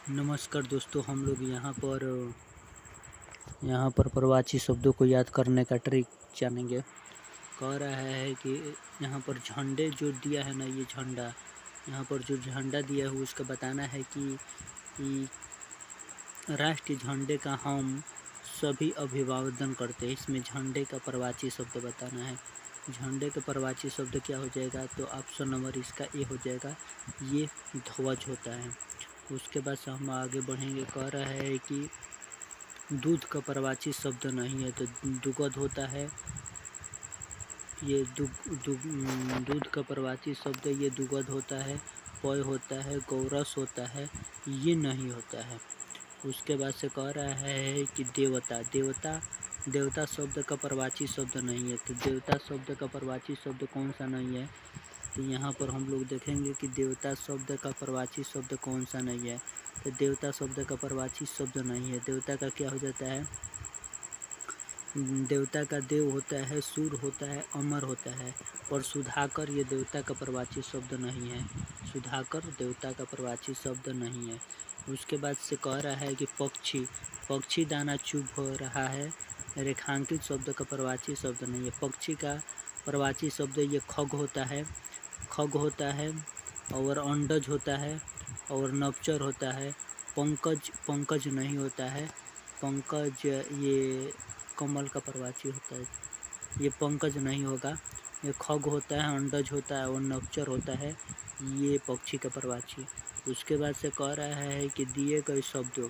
नमस्कार दोस्तों, हम लोग यहाँ पर प्रवाची शब्दों को याद करने का ट्रिक जानेंगे। कह रहा है कि यहाँ पर झंडे जो दिया है ना, ये झंडा यहाँ पर जो झंडा दिया है उसका बताना है कि राष्ट्रीय झंडे का हम सभी अभिवादन करते हैं। इसमें झंडे का प्रवाची शब्द बताना है। झंडे का प्रवाची शब्द क्या हो जाएगा? तो ऑप्शन नंबर इसका ए हो जाएगा, ये ध्वज होता है। उसके बाद से हम आगे बढ़ेंगे। कह रहा है कि दूध का प्रवाची शब्द नहीं है, तो दुग्ध होता है। ये दूध का प्रवाची शब्द ये दुग्ध होता है, पय होता है, गौरस होता है, ये नहीं होता है। उसके बाद से कह रहा है कि देवता शब्द का प्रवाची शब्द नहीं है, तो देवता शब्द का प्रवाची शब्द कौन सा नहीं है? तो यहाँ पर हम लोग देखेंगे कि देवता शब्द का प्रवाची शब्द कौन सा नहीं है। तो देवता शब्द का प्रवाची शब्द नहीं है। देवता का क्या हो जाता है? देवता का देव होता है, सूर होता है, अमर होता है। और सुधाकर ये देवता का प्रवाची शब्द नहीं है। सुधाकर देवता का प्रवाची शब्द नहीं है। उसके बाद से कह रहा है कि पक्षी दाना चुभ रहा है, रेखांकित शब्द का प्रवाची शब्द नहीं है। पक्षी का प्रवाची शब्द ये खग होता है और अंडज होता है और नवचर होता है। पंकज नहीं होता है। पंकज ये कमल का प्रवाची होता है, ये पंकज नहीं होगा। ये खग होता है, अंडज होता है और नवचर होता है, ये पक्षी का प्रवाची। उसके बाद से कह रहा है कि दिए गए शब्दों,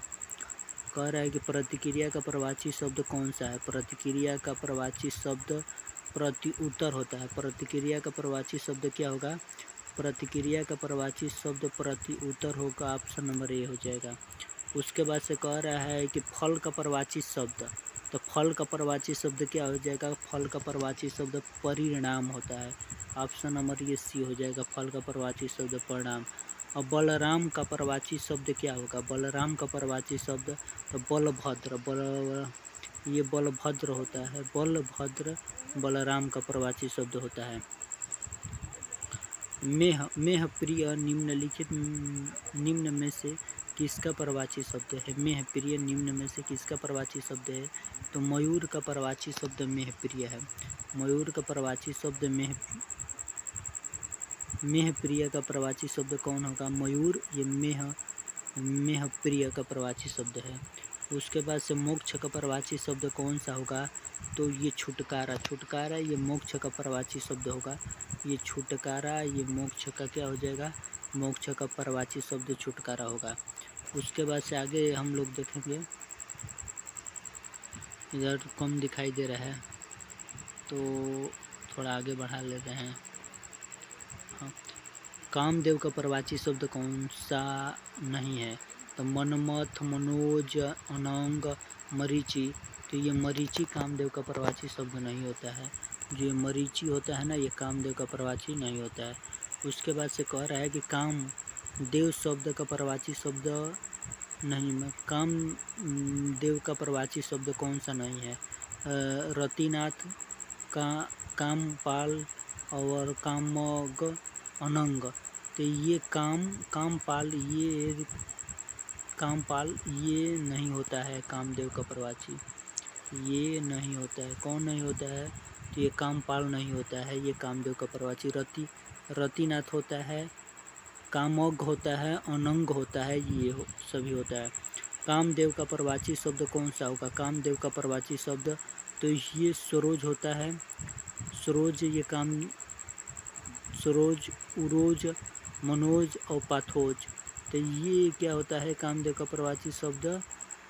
कह रहा है कि प्रतिक्रिया का प्रवाची शब्द कौन सा है? प्रतिक्रिया का प्रवाची शब्द प्रति उत्तर होता है। प्रतिक्रिया का प्रवाची शब्द क्या होगा? प्रतिक्रिया का प्रवाची शब्द प्रति उत्तर होगा। ऑप्शन नंबर ए हो जाएगा। उसके बाद से कह रहा है कि फल का प्रवाची शब्द, तो फल का प्रवाची शब्द क्या हो जाएगा? फल का प्रवाची शब्द परिणाम होता है। ऑप्शन नंबर ये सी हो जाएगा, फल का प्रवाची शब्द परिणाम। और बलराम का प्रवाची शब्द क्या होगा? बलराम का प्रवाची शब्द तो ये बलभद्र होता है। बलभद्र बलराम का प्रवाची शब्द होता है। मेह प्रिय निम्न में से किसका प्रवाची शब्द है? मेह प्रिय निम्न में से किसका प्रवाची शब्द है? तो मयूर का प्रवाची शब्द मेह प्रिय है। मयूर का प्रवाची शब्द मेह प्रिय का प्रवाची शब्द कौन होगा? मयूर। ये मेह प्रिय का प्रवाची शब्द है। उसके बाद से मोक्ष का प्रवाची शब्द कौन सा होगा? तो ये छुटकारा ये मोक्ष का प्रवाची शब्द होगा। ये छुटकारा ये मोक्ष का क्या हो जाएगा? मोक्ष का प्रवाची शब्द छुटकारा होगा। उसके बाद से आगे हम लोग देखेंगे। इधर कम दिखाई दे रहा है तो थोड़ा आगे बढ़ा लेते हैं। हाँ, कामदेव का प्रवाची शब्द कौन सा नहीं है? तो मनमथ, मनोज, अनंग, मरीचि। तो ये मरीचि कामदेव का प्रवाची शब्द नहीं होता है। जो ये मरीचि होता है ना, ये कामदेव का प्रवाची नहीं होता है। उसके बाद से कह रहा है कि कामदेव शब्द का प्रवाची शब्द नहीं में कामदेव का प्रवाची शब्द कौन सा नहीं है? रतिनाथ, कामपाल और कामग, अनंग। तो ये कामपाल ये नहीं होता है। कामदेव का प्रवाची ये नहीं होता है। कौन नहीं होता है? तो ये कामपाल नहीं होता है, ये कामदेव का प्रवाची। रतिनाथ होता है, कामग होता है, अनंग होता है, ये सभी होता है। कामदेव का प्रवाची शब्द कौन सा होगा? कामदेव का प्रवाची शब्द तो ये सरोज होता है। सरोज ये सरोज, उरोज, मनोज और पाथोज। तो ये क्या होता है? कामदेव का प्रवाची शब्द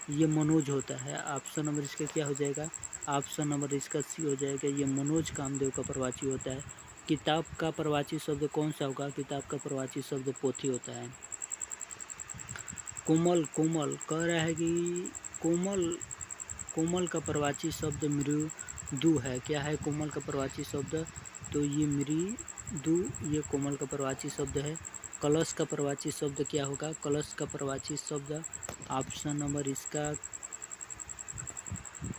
ये मनोज होता है। ऑप्शन नंबर इसका क्या हो जाएगा? ऑप्शन नंबर इसका सी हो जाएगा, ये मनोज कामदेव का प्रवाची होता है। किताब का प्रवाची शब्द कौन सा होगा? किताब का प्रवाची शब्द पोथी होता है। कोमल कह रहा है कि कोमल का प्रवाची शब्द मृदु है। क्या है कोमल का प्रवाची शब्द? तो ये मृदु ये कोमल का प्रवाची शब्द है। कलश का प्रवाची शब्द क्या होगा? कलश का प्रवाची शब्द ऑप्शन नंबर इसका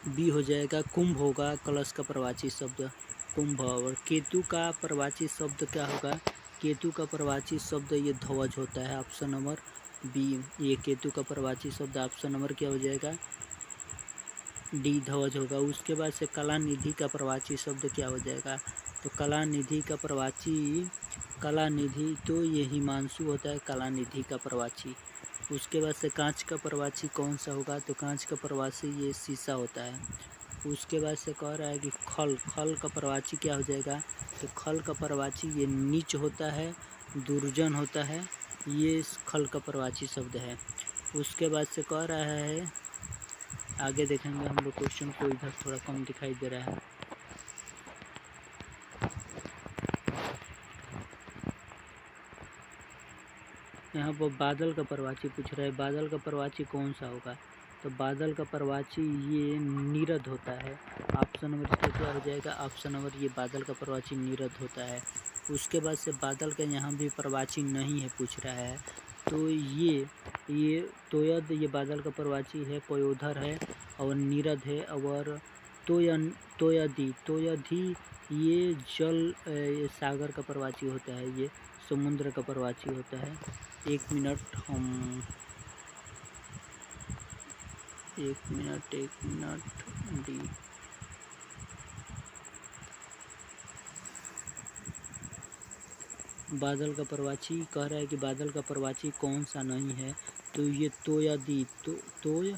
बी हो जाएगा, कुंभ होगा कलश का प्रवाची शब्द, कुंभ। और केतु का प्रवाची शब्द क्या होगा? केतु का प्रवाची शब्द ये ध्वज होता है। ऑप्शन नंबर बी ये केतु का प्रवाची शब्द। ऑप्शन नंबर क्या हो जाएगा? डी ध्वज होगा। उसके बाद से कलानिधि का प्रवाची शब्द क्या हो जाएगा? तो कलानिधि का प्रवाची, कलानिधि तो ये हिमांशु होता है कलानिधि का प्रवाची। उसके बाद से कांच का प्रवाची कौन सा होगा? तो कांच का प्रवाची ये शीशा होता है। उसके बाद से कह रहा है कि खल, खल का प्रवाची क्या हो जाएगा? तो खल का प्रवाची ये नीच होता है, दुर्जन होता है, ये खल का प्रवाची शब्द है। उसके बाद से कह रहा है, आगे देखेंगे हम लोग क्वेश्चन को, इधर थोड़ा कम दिखाई दे रहा है। यहाँ पर बादल का प्रवाची पूछ रहा है, बादल का प्रवाची कौन सा होगा? तो बादल का प्रवाची ये नीरद होता है। ऑप्शन नंबर इसका क्या हो जाएगा? ऑप्शन नंबर ये बादल का प्रवाची नीरद होता है। उसके बाद से बादल का यहाँ भी प्रवाची नहीं है पूछ रहा है, तो ये तोयद ये बादल का प्रवाची है, पयोधर है और नीरद है। और तोयधी ये जल सागर का प्रवाची होता है, ये समुद्र का प्रवाची होता है। एक मिनट डी बादल का प्रवाची कह रहा है कि बादल का प्रवाची कौन सा नहीं है? तो ये तोयदी तोय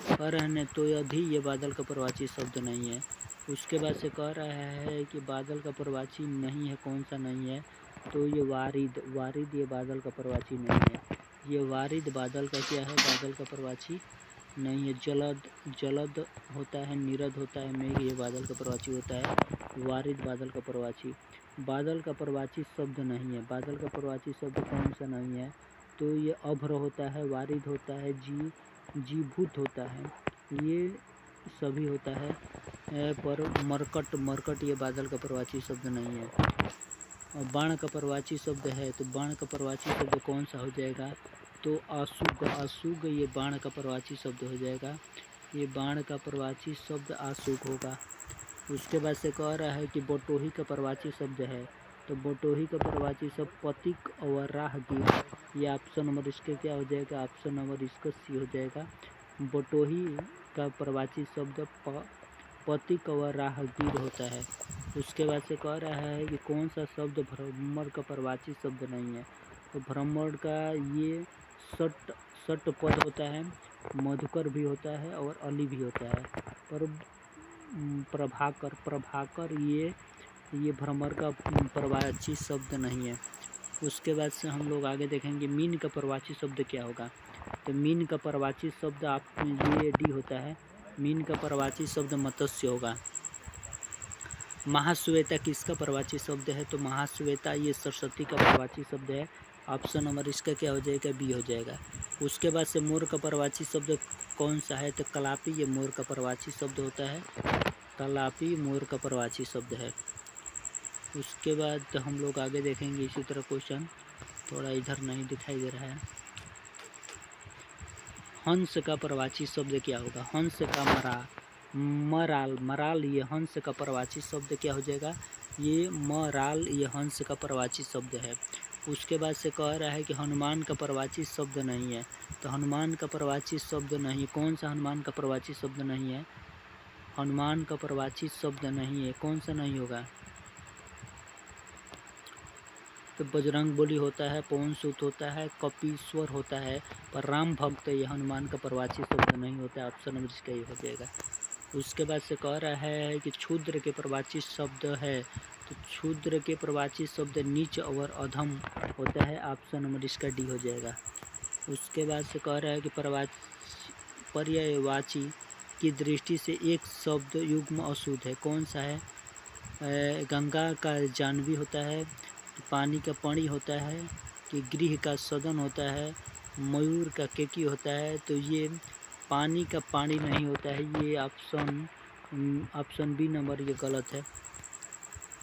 कह रहे हैं तोयधी ये बादल का प्रवाची शब्द नहीं है। उसके बाद से कह रहा है कि बादल का प्रवाची नहीं है, कौन सा नहीं है? तो ये वारिद ये बादल का प्रवाची नहीं है। ये वारिद बादल का क्या है? बादल का प्रवाची नहीं है। जलद होता है, नीरद होता है, मेघ ये बादल का प्रवाची होता है। वारिद बादल का प्रवाची। बादल का प्रवाची शब्द नहीं है। बादल का प्रवाची शब्द कौन सा नहीं है? तो ये अभ्र होता है, वारिद होता है, जीभूत होता है, ये सभी होता है। पर मरकट ये बादल का प्रवाची शब्द नहीं है। और बाण का प्रवाची शब्द है, तो बाण का प्रवाची शब्द कौन सा हो जाएगा? तो आशुग ये बाण का प्रवाची शब्द हो जाएगा। ये बाण का प्रवाची शब्द आशुग होगा। उसके बाद से कह रहा है कि बटोही का प्रवाची शब्द है, तो बटोही का प्रवाची शब्द पथिक और राहगीर। ये ऑप्शन नंबर इसके क्या हो जाएगा? ऑप्शन नंबर इसका सी हो जाएगा। बटोही का प्रवाची शब्द पथिक और राहगीर होता है। उसके बाद से कह रहा है कि कौन सा शब्द भ्रमर का प्रवाची शब्द नहीं है? तो भ्रमर का ये सट पद होता है, मधुकर भी होता है और अली भी होता है। पर प्रभाकर ये भ्रमर का प्रवाची शब्द नहीं है। उसके बाद से हम लोग आगे देखेंगे मीन का प्रवाची शब्द क्या होगा? तो मीन का प्रवाची शब्द ये डी होता है। मीन का प्रवाची शब्द मत्स्य होगा। महाश्वेता किसका प्रवाची शब्द है? तो महाश्वेता ये सरस्वती का प्रवाची शब्द है। ऑप्शन नंबर इसका क्या हो जाएगा? बी हो जाएगा। उसके बाद से मोर का प्रवाची शब्द कौन सा है? तो कलापी ये मोर का प्रवाची शब्द होता है। कलापी मोर का प्रवाची शब्द है। उसके बाद हम लोग आगे देखेंगे इसी तरह क्वेश्चन, थोड़ा इधर नहीं दिखाई दे रहा है। हंस का प्रवाची शब्द क्या होगा? हंस का मराल ये हंस का प्रवाची शब्द क्या हो जाएगा? ये मराल ये हंस का प्रवाची शब्द है। उसके बाद से कह रहा है कि हनुमान का प्रवाची शब्द नहीं है, तो हनुमान का प्रवाची शब्द नहीं, कौन सा हनुमान का प्रवाची शब्द नहीं है? हनुमान का प्रवाची शब्द नहीं है, कौन सा नहीं होगा? तो बजरंगबली होता है, पवन सूत होता है, कपीश्वर होता है, पर राम भक्त ये हनुमान का प्रवाची शब्द नहीं होता है। ऑप्शन नंबर इसका ये हो जाएगा। उसके बाद से कह रहा है कि क्षुद्र के प्रवाची शब्द है, तो क्षुद्र के प्रवाची शब्द नीच और अधम होता है। ऑप्शन नंबर इसका डी हो जाएगा। उसके बाद से कह रहा है कि पर्यायवाची की दृष्टि से एक शब्द युग्म अशुद्ध है, कौन सा है? गंगा का जानवी होता है, पानी का पानी होता है, कि गृह का सदन होता है, मयूर का केकी होता है। तो ये पानी का पानी नहीं होता है, ये ऑप्शन बी नंबर ये गलत है।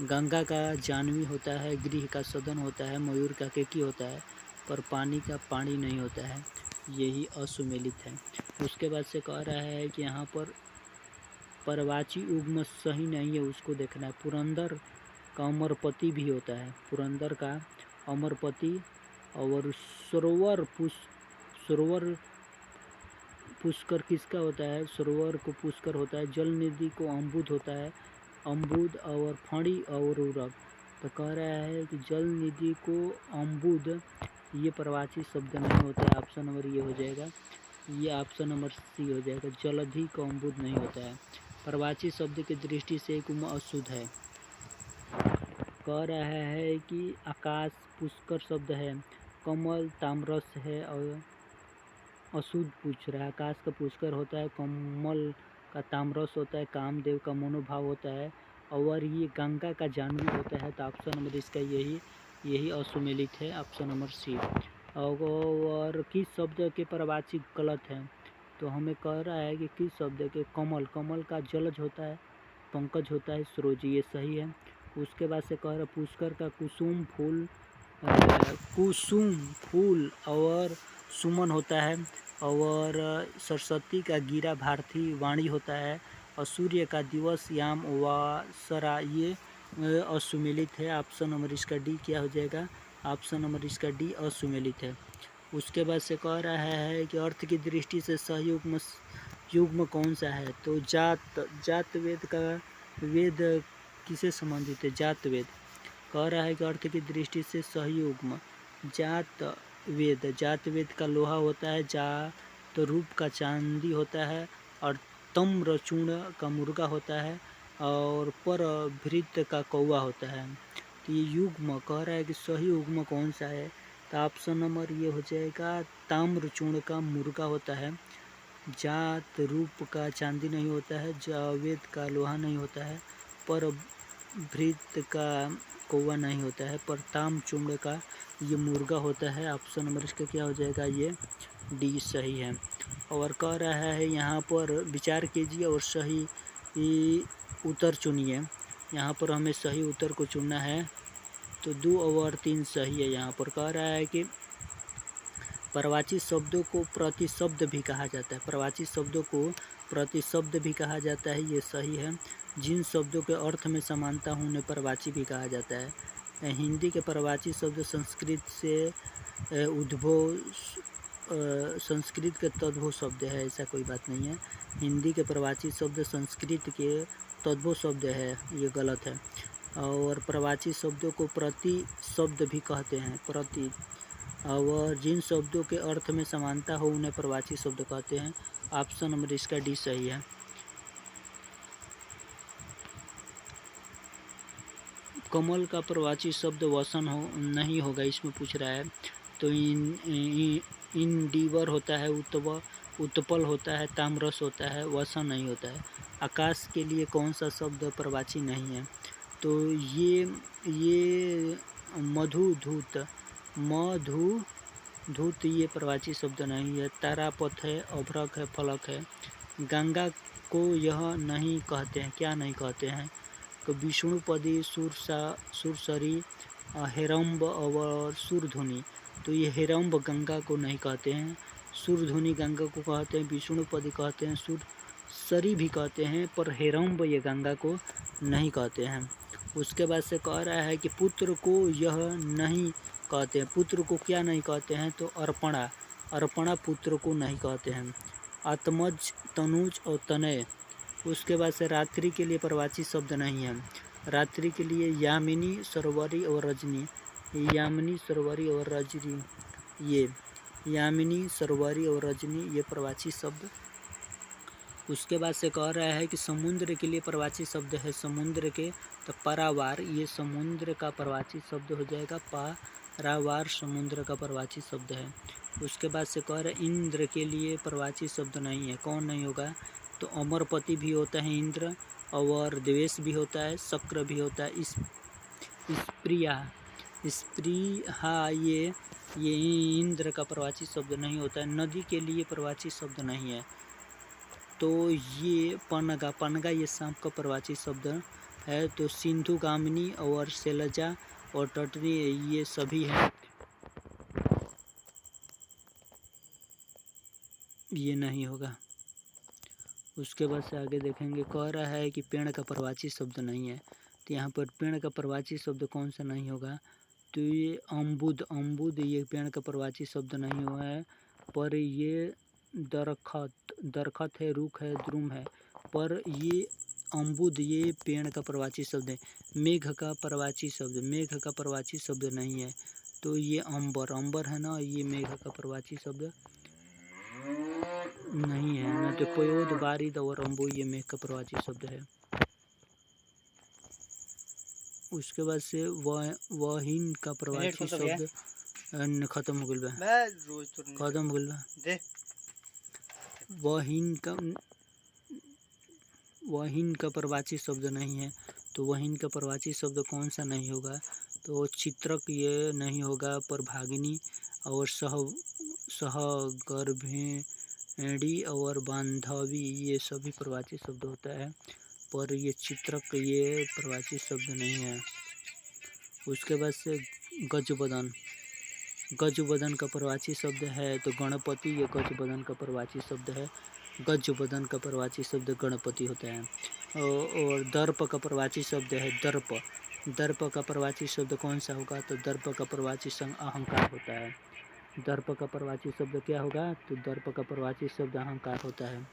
गंगा का जानवी होता है, गृह का सदन होता है, मयूर का केकी होता है, पर पानी का पानी नहीं होता है, यही असुमेलित है। उसके बाद से कह रहा है कि यहाँ पर प्रवाची उग्म सही नहीं है, उसको देखना है। पुरंदर का अमरपति भी होता है, पुरंदर का अमरपति। और सरोवर सरोवर पुष्कर किसका होता है? सरोवर को पुष्कर होता है। जल निधि को अम्बुद होता है, अम्बुद और फणी और उरग। तो कह रहा है कि जल निधि को अम्बुद ये प्रवाची शब्द नहीं होता है। ऑप्शन नंबर ये हो जाएगा, ये ऑप्शन नंबर सी हो जाएगा। जलधि को अम्बुद नहीं होता है। प्रवाची शब्द की दृष्टि से एक अशुद्ध है। कह रहा है कि आकाश पुष्कर शब्द है, कमल ताम्रस है और अशुद्ध पूछ रहा है। आकाश का पुष्कर होता है, कमल का ताम्रस होता है, कामदेव का मनोभाव होता है और ये गंगा का जानवी होता है। तो ऑप्शन नंबर इसका यही असुमेलित है, ऑप्शन नंबर सी। और किस शब्द के प्रवाची गलत है? तो हमें कह रहा है कि किस शब्द के? कमल का जलज होता है, पंकज होता है, सरोजी, ये सही है। उसके बाद से कह रहा पुष्कर का कुसुम फूल और सुमन होता है और सरस्वती का गिरा भारती वाणी होता है और सूर्य का दिवस याम वासरा ये असुमेलित है। ऑप्शन नंबर इसका डी क्या हो जाएगा? ऑप्शन नंबर इसका डी असुमेलित है। उसके बाद से कह रहा है कि अर्थ की दृष्टि से सही युग्म कौन सा है? तो जात वेद का वेद किसे संबंधित है? जात वेद। कह रहा है कि अर्थ की दृष्टि से सही युग्म जात वेद का लोहा होता है, जात रूप का चांदी होता है और तम्र चूर्ण का मुर्गा होता है और पर भृत का कौवा होता है। तो ये युग्म कह रहा है कि सही युग्म कौन सा है? तो ऑप्शन नंबर ये हो जाएगा, ताम्र चूर्ण का मुर्गा होता है, जात रूप का चांदी नहीं होता है, जावेद का लोहा नहीं होता है, पर भृत का कौवा नहीं होता है, पर ताम चूर्ण का ये मुर्गा होता है। ऑप्शन नंबर इसका क्या हो जाएगा? ये डी सही है। और कह रहा है यहाँ पर विचार कीजिए और सही उत्तर चुनिए। यहाँ पर हमें सही उत्तर को चुनना है, तो 2 और 3 सही है। यहाँ पर कह रहा है कि प्रवाची शब्दों को प्रतिशब्द भी कहा जाता है। प्रवाची शब्दों को प्रतिशब्द भी कहा जाता है, ये सही है। जिन शब्दों के अर्थ में समानता हो उन्हें प्रवाची भी कहा जाता है। हिंदी के प्रवाची शब्द संस्कृत से उद्भव, संस्कृत के तद्भव शब्द है, ऐसा कोई बात नहीं है। हिंदी के प्रवाची शब्द संस्कृत के तद्भव शब्द है, ये गलत है। और प्रवाची शब्दों को प्रतिशब्द भी कहते हैं, प्रति। और जिन शब्दों के अर्थ में समानता हो उन्हें प्रवाची शब्द कहते हैं। ऑप्शन नंबर इसका डी सही है। कमल का प्रवाची शब्द वसन नहीं होगा, इसमें पूछ रहा है। तो इंडिवर होता है, उत्पल होता है, ताम्रस होता है, वसन नहीं होता है। आकाश के लिए कौन सा शब्द प्रवाची नहीं है? तो ये मधुधूत ये प्रवाची शब्द नहीं है। तारापथ है, अभ्रक है, फलक है। गंगा को यह नहीं कहते हैं, क्या नहीं कहते हैं? तो विष्णुपदी, सुरसरी, हेरम्ब और सुरधुनी। तो ये हेरम्ब गंगा को नहीं कहते हैं, सुरधुनी गंगा को कहते हैं, विष्णुपदी कहते हैं, सुरसरी भी कहते हैं, पर हेरम्ब ये गंगा को नहीं कहते हैं। उसके बाद से कह रहा है कि पुत्र को यह नहीं कहते हैं। पुत्र को क्या नहीं कहते हैं? तो अर्पणा पुत्र को नहीं कहते हैं। आत्मज, तनुज और तनय। उसके बाद से रात्रि के लिए प्रवाची शब्द नहीं है। रात्रि के लिए यामिनी, सरवरी और रजनी। यामिनी, सरवरी और रजनी, ये यामिनी, सरवरी और रजनी ये प्रवाची शब्द। उसके बाद से कह रहा है कि समुद्र के लिए प्रवाची शब्द है समुद्र के, तो पारावार ये समुद्र का प्रवाची शब्द हो जाएगा। पारावार समुद्र का प्रवाची शब्द है। उसके बाद से कह रहा है इंद्र के लिए प्रवाची शब्द नहीं है। कौन नहीं होगा? तो अमरपति भी होता है इंद्र, और देवेश भी होता है, शक्र भी होता है, स्प्रिया ये इंद्र का प्रवाची शब्द नहीं होता है। नदी के लिए प्रवाची शब्द नहीं है। तो ये पनगा ये सांप का प्रवाची शब्द है। तो सिंधुगामिनी और शैलजा और टटनी ये सभी हैं, ये नहीं होगा। उसके बाद से आगे देखेंगे, कह रहा है कि पेड़ का प्रवाची शब्द नहीं है। तो यहाँ पर पेड़ का प्रवाची शब्द कौन सा नहीं होगा? तो ये अम्बुद ये पेड़ का प्रवाची शब्द नहीं हुआ है। पर ये दरखत है, रुख है, द्रुम है, पर ये अम्बुद ये पेड़ का प्रवाची शब्द है। मेघ का प्रवाची शब्द नहीं है, तो ये अंबर है ना, ये मेघ का प्रवाची शब्द नहीं है ना। तो पयोद, बारिद और अम्बु ये मेघ का प्रवाची शब्द है। उसके बाद से वहीन का प्रवाची शब्द खत्म हो गइल बा। वहीन का प्रवाची शब्द नहीं है, तो वहीन का प्रवाची शब्द कौन सा नहीं होगा? तो चित्रक ये नहीं होगा, पर भागिनी और सहगर्भिणी और बांधवी ये सभी प्रवाची शब्द होता है, पर ये चित्रक ये प्रवाची शब्द नहीं है। उसके बाद से गजबदन का प्रवाची शब्द है, तो गणपति ये गजबदन का प्रवाची शब्द है। गजबदन का प्रवाची शब्द गणपति होता है। और दर्प का प्रवाची शब्द है दर्प का प्रवाची शब्द कौन सा होगा? तो दर्प का प्रवाची शब्द अहंकार होता है। दर्प का प्रवाची शब्द क्या होगा? तो दर्प का प्रवाची शब्द अहंकार होता है।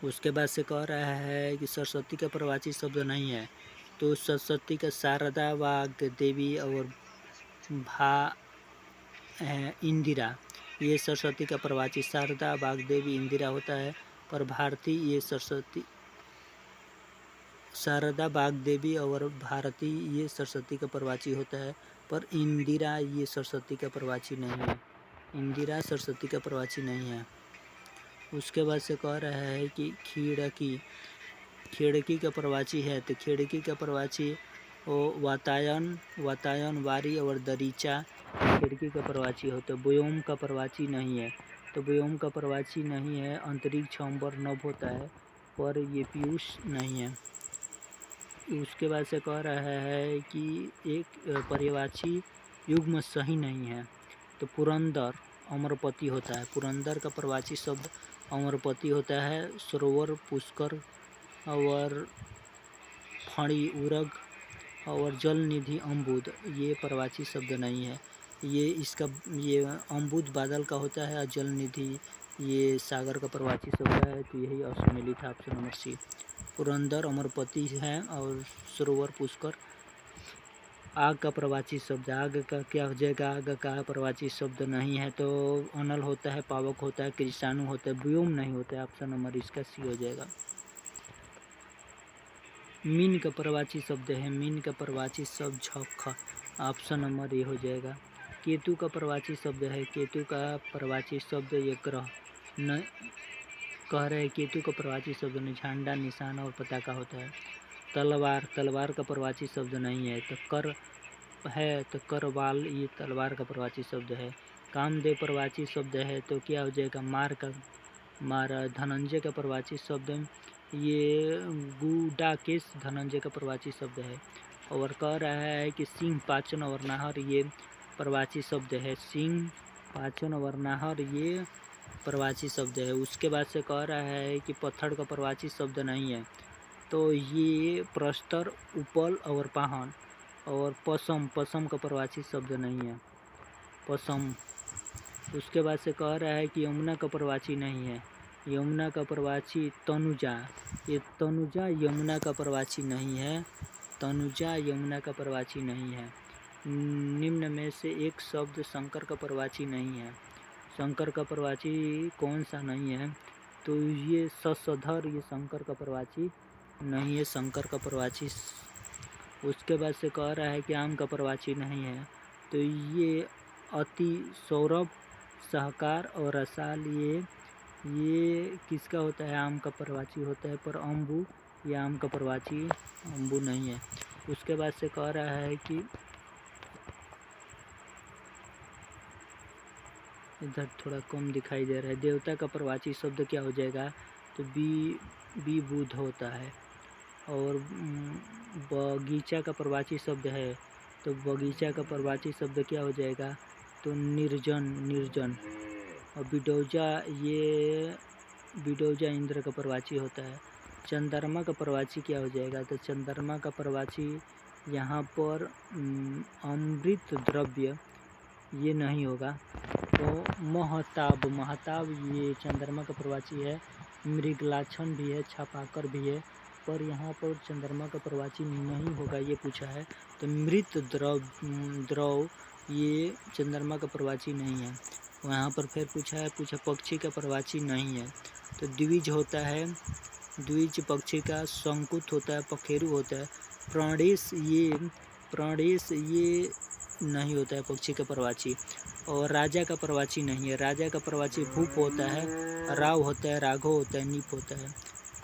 उसके बाद से कह रहा है कि सरस्वती का प्रवाची शब्द नहीं है, तो सरस्वती का शारदा, वाग देवी और इंदिरा ये सरस्वती का प्रवाची, शारदा, वाग्देवी, इंदिरा होता है। पर भारती ये शारदा, वाग्देवी और भारती ये सरस्वती का प्रवाची होता है, पर इंदिरा ये सरस्वती का प्रवाची नहीं है। इंदिरा सरस्वती का प्रवाची नहीं है। उसके बाद से कह रहा है कि खिड़की का प्रवाची है, तो खिड़की का प्रवाची वातायन, वारी और दरीचा खिड़की का प्रवाची होता है। व्योम का प्रवाची नहीं है, तो व्योम का प्रवाची नहीं है। अंतरिक्ष, अंबर, नभ होता है, पर ये पीयूष नहीं है। उसके बाद से कह रहा है कि एक पर्यायवाची युग्म सही नहीं है, तो पुरंदर अमरपति होता है। पुरंदर का प्रवाची शब्द अमरपति होता है। सरोवर, पुष्कर और फणी, उरग और जल निधि, अम्बुद ये प्रवाची शब्द नहीं है। ये अम्बुद बादल का होता है और जल निधि ये सागर का प्रवाची शब्द है, तो यही असुमेलित है, option number C. Purandar Amarpati है और सरोवर, पुष्कर आग का प्रवाची शब्द। आग का क्या हो जाएगा? आग का प्रवाची शब्द नहीं है, तो अनल होता है, पावक होता है, कृषाणु होता है, व्योम नहीं होता है, ऑप्शन नंबर इसका सी हो जाएगा। मीन का प्रवाची शब्द है, मीन का प्रवाची शब्द झख, ऑप्शन नंबर ए हो जाएगा। केतु का प्रवाची शब्द है, केतु का प्रवाची शब्द ये ग्रह न कह रहे हैं। केतु का प्रवाची शब्द में झंडा, निशान और पताका होता है। तलवार का प्रवाची शब्द नहीं है, तो कर है, तो करवाल ये तलवार का प्रवाची शब्द है। कामदेव प्रवाची शब्द है, तो क्या हो जाएगा? मार। धनंजय का प्रवाची शब्द ये गुडाकेश धनंजय का प्रवाची शब्द है। और कह रहा है कि सिंह, पाचन और नाहर ये प्रवाची शब्द है। सिंह, पाचन और नाहर ये प्रवाची शब्द है। उसके बाद से कह रहा है कि पत्थर का प्रवाची शब्द नहीं है, तो ये प्रस्तर, उपल और पाहन। और पसम का प्रवाची शब्द नहीं है, पसम। उसके बाद से कह रहा है कि यमुना का प्रवाची नहीं है, यमुना का प्रवाची तनुजा। ये तनुजा यमुना का प्रवाची नहीं है, तनुजा यमुना का प्रवाची नहीं है। निम्न में से एक शब्द शंकर का प्रवाची नहीं है। शंकर का प्रवाची कौन सा नहीं है? तो ये ससधर ये शंकर का प्रवाची नहीं है, शंकर का प्रवाची। उसके बाद से कह रहा है कि आम का प्रवाची नहीं है, तो ये अति, सौरभ, सहकार और रसाल ये किसका होता है? आम का प्रवाची होता है, पर अम्बू ये आम का प्रवाची अम्बू नहीं है। उसके बाद से कह रहा है कि इधर थोड़ा कम दिखाई दे रहा है। देवता का प्रवाची शब्द क्या हो जाएगा? तो बी बुध होता है। और बगीचा का प्रवाची शब्द है, तो बगीचा का प्रवाची शब्द क्या हो जाएगा? तो निर्जन। और बिडौजा इंद्र का प्रवाची होता है। चंद्रमा का प्रवाची क्या हो जाएगा? तो चंद्रमा का प्रवाची यहाँ पर अमृत द्रव्य ये नहीं होगा। तो महताब, महताब ये चंद्रमा का प्रवाची है। मृगलाछन भी है, छपाकर भी है, पर यहाँ पर चंद्रमा का प्रवाची नहीं होगा ये पूछा है। तो मृत द्रव ये चंद्रमा का प्रवाची नहीं है। वहाँ पर फिर पूछा पक्षी का प्रवाची नहीं है। तो द्विज होता है, द्विज पक्षी का शंकुत होता है, पखेरु होता है। प्राणेश ये नहीं होता है पक्षी का प्रवाची। और राजा का प्रवाची नहीं है। राजा का प्रवाची भूप होता है, राव होता है, राघव होता है, नीप होता है।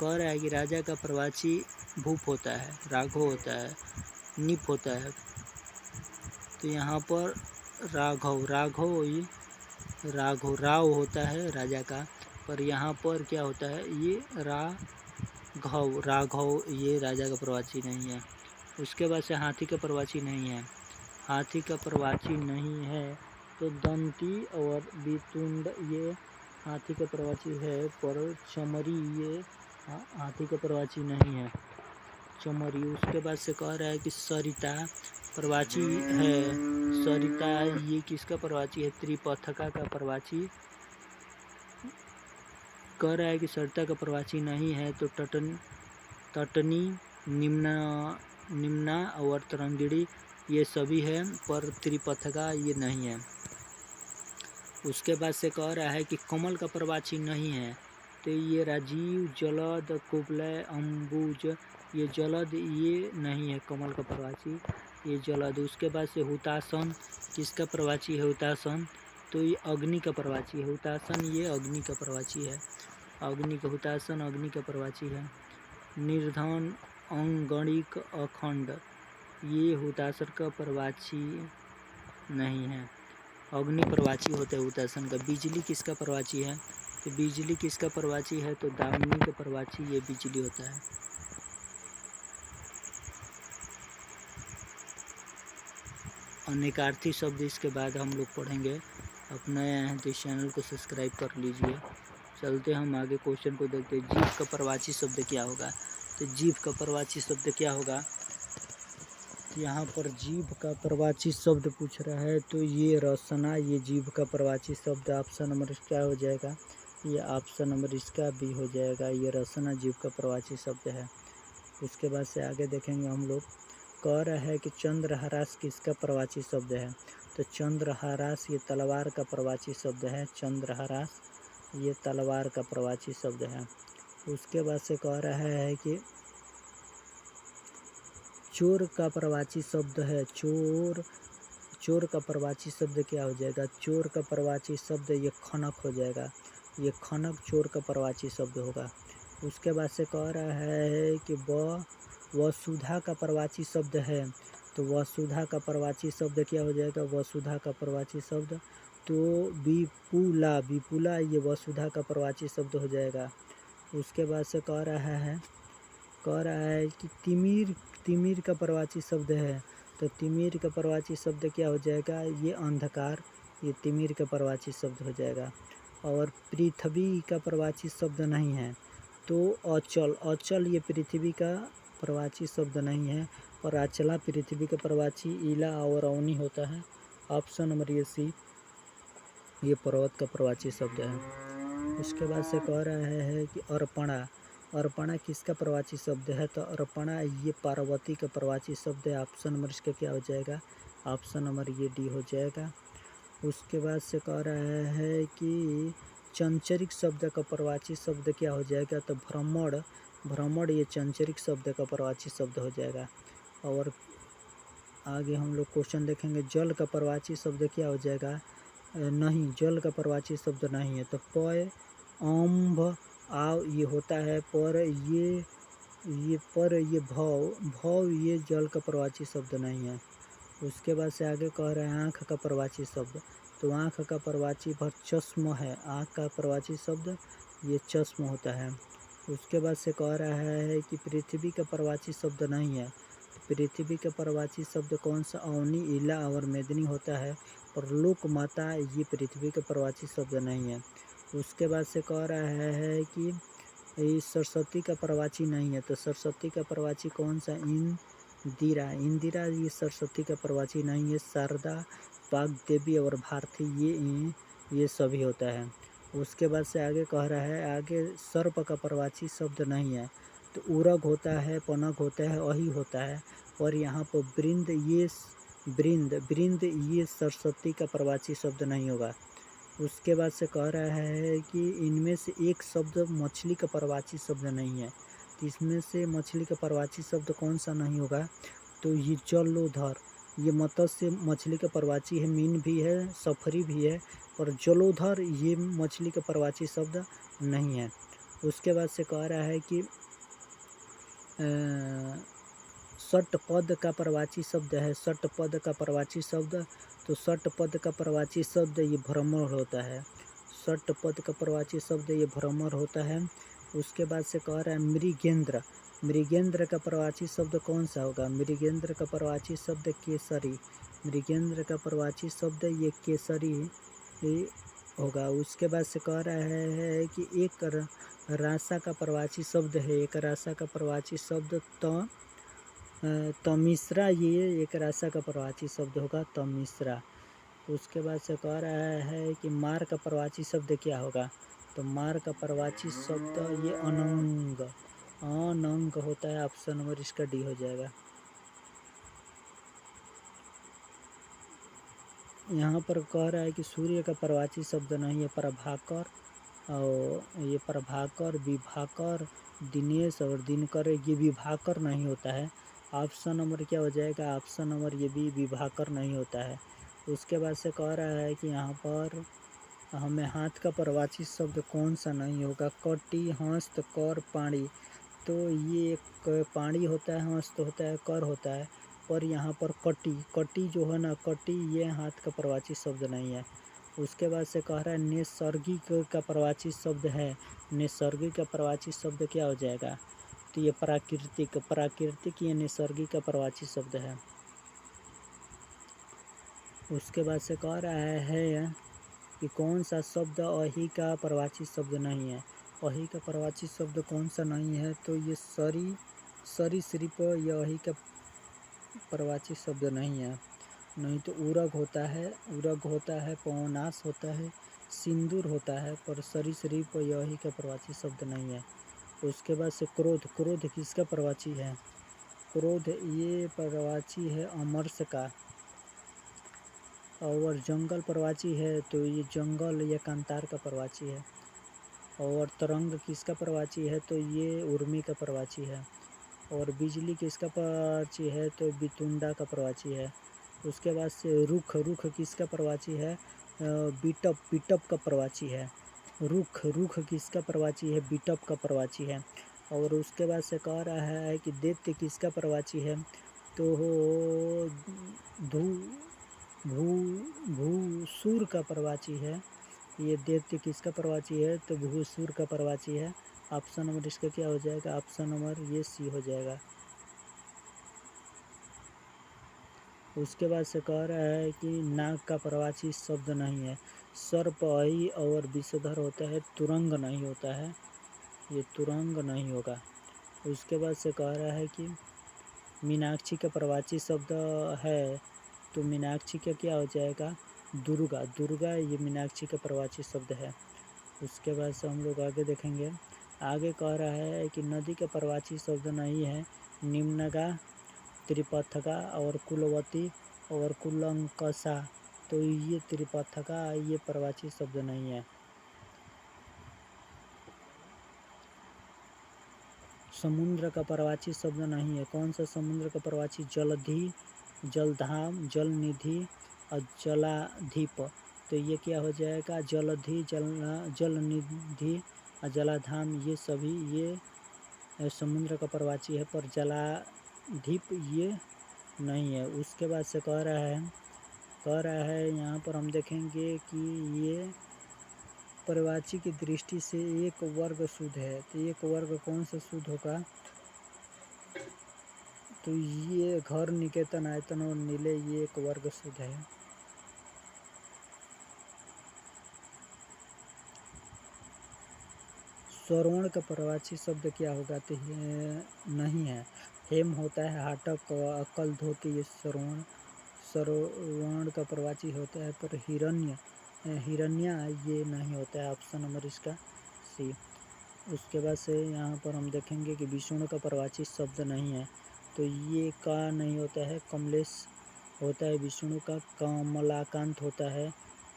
कह रहा है कि राजा का प्रवाची भूप होता है, राघव होता है, नीप होता है। तो यहाँ पर राव होता है राजा का, पर यहाँ पर क्या होता है, ये राघव ये राजा का प्रवाची नहीं है। उसके बाद से हाथी का प्रवाची नहीं है। हाथी का प्रवाची नहीं है तो दंती और वितुंड ये हाथी का प्रवाची है, पर चमरी ये हाथी का प्रवाची नहीं है, चमरी। उसके बाद से कह रहा है कि सरिता प्रवाची है। सरिता ये किसका प्रवाची है, त्रिपथका का प्रवाची। कह रहा है कि सरिता का प्रवाची नहीं है तो तटनी, निम्ना और तरंगिणी ये सभी है, पर त्रिपथका ये नहीं है। उसके बाद से कह रहा है कि कमल का प्रवाची नहीं है, तो ये राजीव, जलद, कुबलय, अम्बुज ये जलद ये नहीं है कमल का प्रवाची, ये जलद। उसके बाद से हुतासन किसका प्रवाची है, हुतासन तो ये अग्नि का प्रवाची है। हुतासन ये अग्नि का प्रवाची है, अग्नि का हुतासन अग्नि का प्रवाची है। निर्धन, अंगणिक, अखंड ये हुतासन का प्रवाची नहीं है, अग्नि प्रवाची होता है हुतासन का। बिजली किसका प्रवाची है, तो बिजली किसका प्रवाची है, तो दामिनी का प्रवाची ये बिजली होता है। अनेकार्थी शब्द इसके बाद हम लोग पढ़ेंगे। अब नए हैं तो इस चैनल को सब्सक्राइब कर लीजिए। चलते हम आगे क्वेश्चन को देखते हैं। जीव का प्रवाची शब्द क्या होगा, तो जीव का प्रवाची शब्द क्या होगा, यहाँ पर जीव का प्रवाची शब्द पूछ रहा है, तो ये रसना ये जीव का प्रवाची शब्द। ऑप्शन नंबर क्या हो जाएगा, ये ऑप्शन नंबर इसका भी हो जाएगा, ये रसना जीव का प्रवाची शब्द है। उसके बाद से आगे देखेंगे हम लोग। कह रहा है कि चंद्रहास किसका प्रवाची शब्द है, तो चंद्रहास ये तलवार का प्रवाची शब्द है, चंद्रहास ये तलवार का प्रवाची शब्द है। उसके बाद से कह रहा है कि चोर का प्रवाची शब्द है, चोर का प्रवाची शब्द क्या हो जाएगा, चोर का प्रवाची शब्द ये खनक हो जाएगा, ये खनक चोर का प्रवाची शब्द होगा। उसके बाद से कह रहा है कि वसुधा का प्रवाची शब्द है, तो वसुधा का प्रवाची शब्द क्या हो जाएगा, वसुधा का प्रवाची शब्द तो विपुला ये वसुधा का प्रवाची शब्द हो जाएगा। उसके बाद से कह रहा है कि तिमिर का प्रवाची शब्द है, तो तिमिर का प्रवाची शब्द क्या हो जाएगा, ये अंधकार ये तिमिर का प्रवाची शब्द हो जाएगा। और पृथ्वी का प्रवाची शब्द नहीं है, तो अचल ये पृथ्वी का प्रवाची शब्द नहीं है, और अचला पृथ्वी का प्रवाची इला और अवनी होता है। ऑप्शन नंबर ये सी ये पर्वत का प्रवाची शब्द है। उसके बाद से कह रहा है कि अर्पणा किसका प्रवाची शब्द है, तो अर्पणा ये पार्वती का प्रवाची शब्द है। ऑप्शन नंबर इसका क्या हो जाएगा, ऑप्शन नंबर ये डी हो जाएगा। उसके बाद से कह रहा है कि चंचरिक शब्द का प्रवाची शब्द क्या हो जाएगा, तो भ्रमण ये चंचरिक शब्द का प्रवाची शब्द हो जाएगा। और आगे हम लोग क्वेश्चन देखेंगे। जल का प्रवाची शब्द क्या हो जाएगा, नहीं जल का प्रवाची शब्द नहीं है, तो पय अम्भ आव ये होता है, पर ये भव ये जल का प्रवाची शब्द नहीं है। उसके बाद से आगे कह रहे हैं आँख का प्रवाची शब्द, तो आँख का प्रवाची चश्म है, आँख का प्रवाची शब्द ये चश्म होता है। उसके बाद से कह रहा है कि पृथ्वी का प्रवाची शब्द नहीं है, पृथ्वी का प्रवाची शब्द कौन सा, अवनी, इला और मेदिनी होता है, और लोक माता ये पृथ्वी का प्रवाची शब्द नहीं है। उसके बाद से कह रहा है कि सरस्वती का प्रवाची नहीं है, तो सरस्वती का प्रवाची कौन सा, इंदिरा ये सरस्वती का प्रवाची नहीं है। शारदा, वाग्देवी और भारती ये सभी होता है। उसके बाद से आगे कह रहा है, आगे सर्प का प्रवाची शब्द नहीं है। तो उरग होता है, पनग होता है, अही होता है। और यहाँ पर ब्रिंद ये सरस्वती का प्रवाची शब्द नहीं होगा। उसके बाद से कह रहा है कि इनमें से एक शब्द मछली का प्रवाची शब्द नहीं है। तो इसमें से मछली का प्रवाची शब्द कौन सा नहीं होगा? तो ये जलोधर, ये मत्स्य मछली का प्रवाची है, मीन भी है, सफरी भी है, पर जलोधर ये मछली का प्रवाची शब्द नहीं है। उसके बाद से कह रहा है कि षटपद का प्रवाची शब्द है। षटपद का प्रवाची शब्द, तो षटपद का प्रवाची शब्द ये भ्रमर होता है। षटपद का प्रवाची शब्द ये भ्रमर होता है। उसके बाद से कह रहा है मृगेंद्र। मृगेंद्र का प्रवाची शब्द कौन सा होगा? मृगेंद्र का प्रवाची शब्द केसरी। मृगेंद्र का प्रवाची शब्द ये केसरी होगा। उसके बाद से कह रहा है कि एक रासा का प्रवाची शब्द है। एक रासा का प्रवाची शब्द तमिश्रा, ये एक रासा का प्रवाची शब्द होगा, तमिश्रा। उसके बाद से कह रहा है कि मार का प्रवाची शब्द क्या होगा? तो मार का प्रवाची शब्द ये अनंग होता है। ऑप्शन नंबर इसका डी हो जाएगा। यहाँ पर कह रहा है कि सूर्य का प्रवाची शब्द नहीं है, प्रभाकर। और ये प्रभाकर, विभाकर, दिनेश और दिनकर, ये विभाकर नहीं होता है। ऑप्शन नंबर क्या हो जाएगा? ऑप्शन नंबर ये भी विभाकर नहीं होता है। उसके बाद से कह रहा है कि यहाँ पर हमें हाथ का प्रवाची शब्द कौन सा नहीं होगा? कटी, हस्त, कर, पाणी। तो ये पाणी होता है, हस्त होता है, कर होता है, पर यहाँ पर कटी जो है ना, कटी ये हाथ का प्रवाची शब्द नहीं है। उसके बाद से कह रहा है नैसर्गिक का प्रवाची शब्द है। नैसर्गिक का प्रवाची शब्द क्या हो जाएगा? तो ये प्राकृतिक ये नैसर्गिक का प्रवाची शब्द है। उसके बाद से कह रहा है कि कौन सा शब्द अही का प्रवाची शब्द नहीं है। अही का प्रवाची शब्द कौन सा नहीं है? तो ये सरीसृप, यह अही का प्रवाची शब्द नहीं है। नहीं तो उरग होता है, पवनाश होता है, सिंदूर होता है, पर सरीसृप यही का प्रवाची शब्द नहीं है। उसके बाद से क्रोध किसका प्रवाची है? क्रोध ये प्रवाची है अमरस का। और जंगल प्रवाची है, तो ये जंगल या कांतार का प्रवाची है। और तरंग किसका प्रवाची है? तो ये उर्मी का प्रवाची है। और बिजली किसका प्रवाची है? तो बितुंडा का प्रवाची है। उसके बाद से रुख किसका प्रवाची है? बिटप का प्रवाची है। रुख किसका प्रवाची है? बिटप का प्रवाची है। और उसके बाद से कह रहा है कि दैत्य किसका प्रवाची है? तो धू भूसुर का प्रवाची है। ये दैत्य किसका प्रवाची है? तो भूसुर का प्रवाची है। ऑप्शन नंबर इसका क्या हो जाएगा? ऑप्शन नंबर ये सी हो जाएगा। उसके बाद से कह रहा है कि नाग का प्रवाची शब्द नहीं है। सर्प, अही और विषधर होता है, तुरंग नहीं होता है, ये तुरंग नहीं होगा। उसके बाद से कह रहा है कि मीनाक्षी का प्रवाची शब्द है, तो मीनाक्षी का क्या हो जाएगा? दुर्गा ये मीनाक्षी का प्रवाची शब्द है। उसके बाद से हम लोग आगे देखेंगे। आगे कह रहा है कि नदी का प्रवाची शब्द नहीं है। निम्नगा, त्रिपथगा और कुलवती और कुलंकसा, तो ये त्रिपथगा ये प्रवाची शब्द नहीं है। समुद्र का प्रवाची शब्द नहीं है। कौन सा समुद्र का प्रवाची? जलधि, जलधाम, जलनिधि और जलाधिप। तो ये क्या हो जाएगा? जलधि, जलनिधि और जलाधाम ये सभी ये समुद्र का प्रवाची है, पर जलाधिप ये नहीं है। उसके बाद से कह रहा है यहाँ पर हम देखेंगे कि ये प्रवाची की दृष्टि से एक वर्ग शुद्ध है। तो एक वर्ग कौन सा शुद्ध होगा? तो ये घर, निकेतन, आयतन और नीले ये एक वर्ग शुद्ध है। श्रवण का प्रवाची शब्द क्या होगा? तो नहीं है। हेम होता है, हाटक, अक्ल, धोती, ये श्रवण का प्रवाची होता है, पर हिरण्य हिरण्या ये नहीं होता है, ऑप्शन नंबर इसका सी। उसके बाद से यहाँ पर हम देखेंगे कि विष्णु का प्रवाची शब्द नहीं है, तो ये का नहीं होता है, कमलेश होता है। विष्णु का कमलाकांत होता है